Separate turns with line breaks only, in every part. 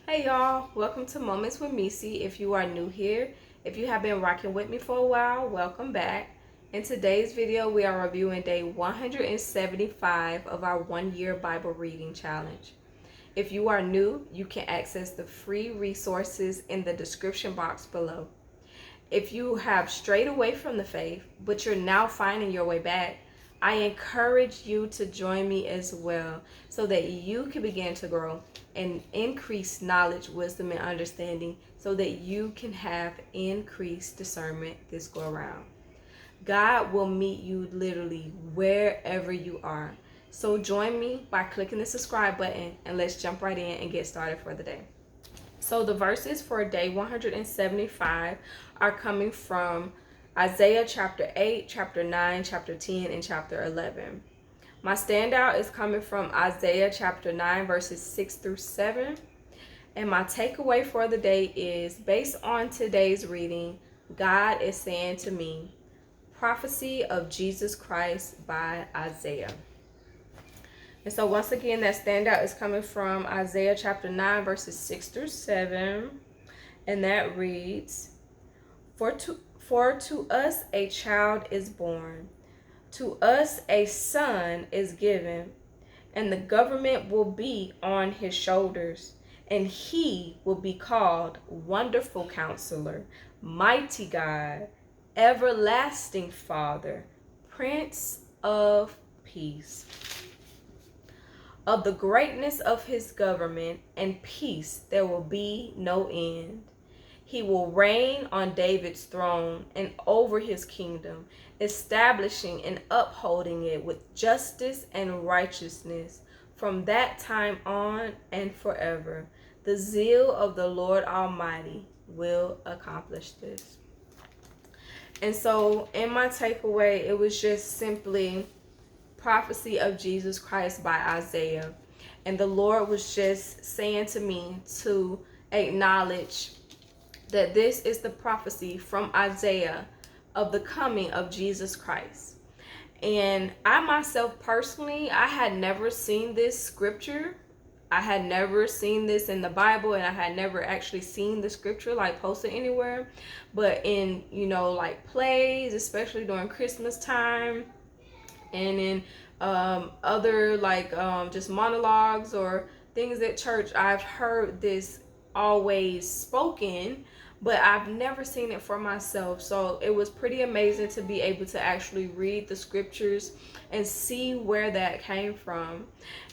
Hey y'all, welcome to Moments with Misi. If you are new here, if you have been rocking with me for a while, welcome back. In today's video, we are reviewing day 175 of our 1-year Bible reading challenge. If you are new, you can access the free resources in the description box below. If you have strayed away from the faith, but you're now finding your way back, I encourage you to join me as well so that you can begin to grow and increase knowledge, wisdom, and understanding so that you can have increased discernment this go around. God will meet you literally wherever you are. So join me by clicking the subscribe button and let's jump right in and get started for the day. So the verses for day 175 are coming from Isaiah chapter 8, chapter 9, chapter 10, and chapter 11. My standout is coming from Isaiah chapter 9, verses 6 through 7. And my takeaway for the day is, based on today's reading, God is saying to me, Prophecy of Jesus Christ by Isaiah. And so once again, that standout is coming from Isaiah chapter 9, verses 6 through 7. And that reads, For to us a child is born, to us a son is given, and the government will be on his shoulders, and he will be called Wonderful Counselor, Mighty God, Everlasting Father, Prince of Peace. Of the greatness of his government and peace there will be no end. He will reign on David's throne and over his kingdom, establishing and upholding it with justice and righteousness from that time on and forever. The zeal of the Lord Almighty will accomplish this. And so in my takeaway, it was just simply Prophecy of Jesus Christ by Isaiah. And the Lord was just saying to me to acknowledge that this is the prophecy from Isaiah of the coming of Jesus Christ. And I myself personally, I had never seen this scripture. I had never seen this in the Bible, and I had never actually seen the scripture like posted anywhere. But in, like plays, especially during Christmas time, and in other just monologues or things at church, I've heard this always spoken, but I've never seen it for myself. So it was pretty amazing to be able to actually read the scriptures and see where that came from.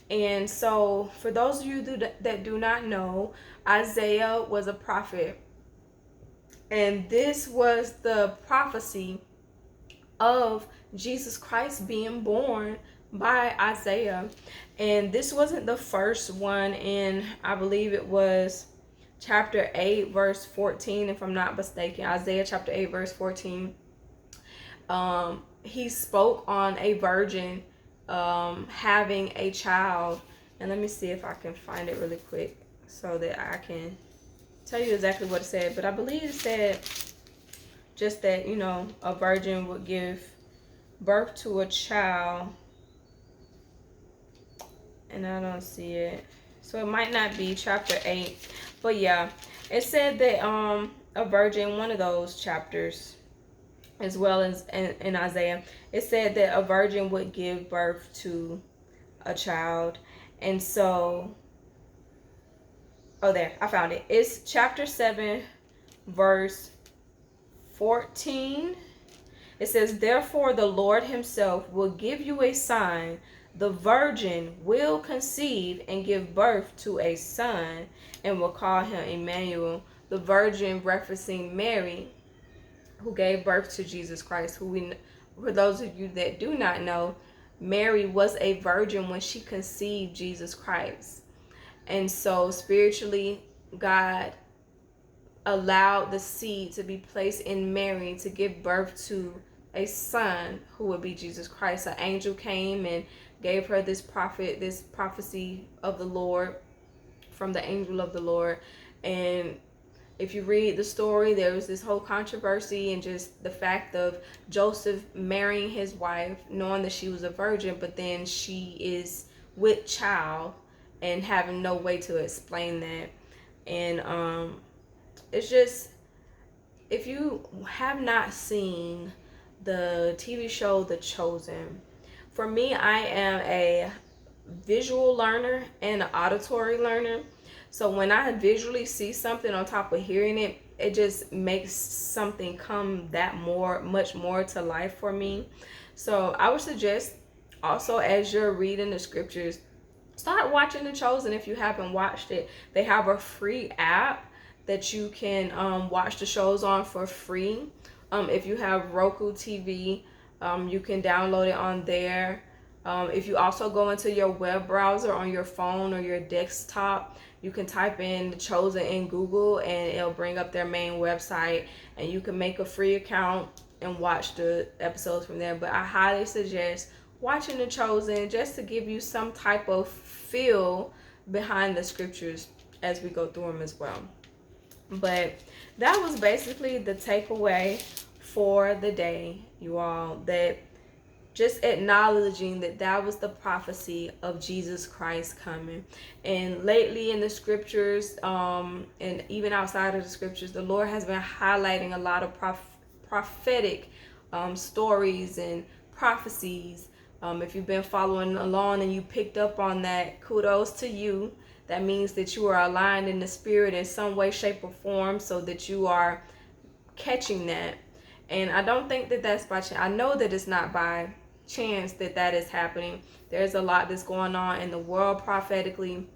And so for those of you that do not know, Isaiah was a prophet, and this was the prophecy of Jesus Christ being born by Isaiah. And this wasn't the first one. In, I believe it was chapter 8 verse 14, if I'm not mistaken. Isaiah chapter 8 verse 14. He spoke on a virgin having a child. And let me see if I can find it really quick so that I can tell you exactly what it said. But I believe it said just that, a virgin would give birth to a child. And I don't see it. So it might not be chapter 8. But yeah, it said that a virgin, one of those chapters, as well as in Isaiah, it said that a virgin would give birth to a child. And so, there, I found it. It's chapter 7, verse 14. It says, Therefore the Lord himself will give you a sign. The virgin will conceive and give birth to a son and will call him Emmanuel. The virgin referencing Mary, who gave birth to Jesus Christ. For those of you that do not know, Mary was a virgin when she conceived Jesus Christ. And so spiritually, God allowed the seed to be placed in Mary to give birth to a son who would be Jesus Christ. An angel came and gave her this prophecy of the Lord from the angel of the Lord. And if you read the story, there was this whole controversy and just the fact of Joseph marrying his wife, knowing that she was a virgin, but then she is with child and having no way to explain that. And it's just, if you have not seen the TV show The Chosen, for me, I am a visual learner and an auditory learner. So when I visually see something on top of hearing it, it just makes something come that much more to life for me. So I would suggest also, as you're reading the scriptures, start watching The Chosen if you haven't watched it. They have a free app that you can watch the shows on for free. If you have Roku TV, you can download it on there. If you also go into your web browser on your phone or your desktop, you can type in The Chosen in Google and it'll bring up their main website, and you can make a free account and watch the episodes from there. But I highly suggest watching The Chosen just to give you some type of feel behind the scriptures as we go through them as well. But that was basically the takeaway for the day, you all, that just acknowledging that that was the prophecy of Jesus Christ coming. And lately in the scriptures, and even outside of the scriptures, the Lord has been highlighting a lot of prophetic stories and prophecies. If you've been following along and you picked up on that, kudos to you. That means that you are aligned in the spirit in some way, shape, or form, so that you are catching that. And I don't think that that's by chance. I know that it's not by chance that that is happening. There's a lot that's going on in the world prophetically,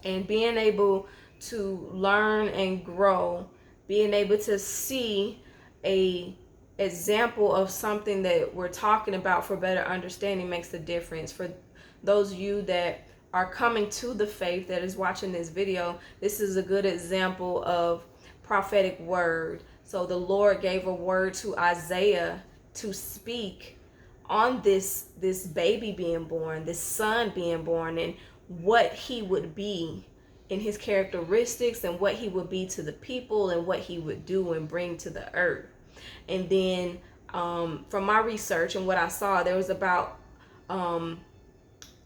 and being able to learn and grow, being able to see a example of something that we're talking about for better understanding makes a difference. For those of you that are coming to the faith that is watching this video, this is a good example of prophetic word. So the Lord gave a word to Isaiah to speak on this baby being born, this son being born, and what he would be in his characteristics, and what he would be to the people, and what he would do and bring to the earth. And then from my research and what I saw, there was about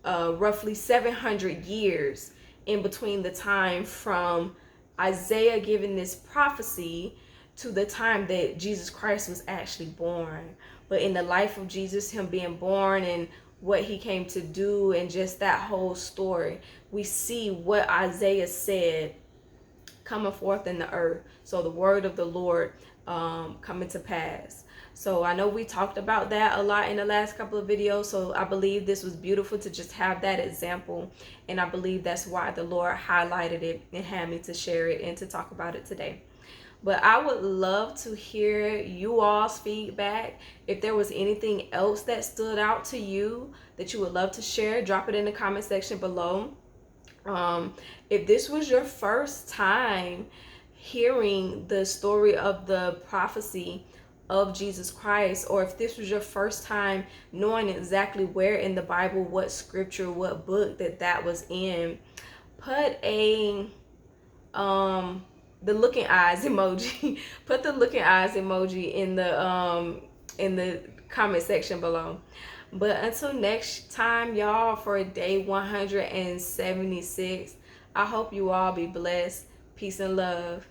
roughly 700 years in between the time from Isaiah giving this prophecy to the time that Jesus Christ was actually born. But in the life of Jesus, him being born and what he came to do, and just that whole story, we see what Isaiah said coming forth in the earth. So the word of the Lord coming to pass. So I know we talked about that a lot in the last couple of videos. So I believe this was beautiful to just have that example. And I believe that's why the Lord highlighted it and had me to share it and to talk about it today. But I would love to hear you all's feedback. If there was anything else that stood out to you that you would love to share, drop it in the comment section below. If this was your first time hearing the story of the prophecy of Jesus Christ, or if this was your first time knowing exactly where in the Bible, what scripture, what book that was in, put a the looking eyes emoji. Put the looking eyes emoji in the comment section below. But until next time, y'all, for day 176, I hope you all be blessed. Peace and love.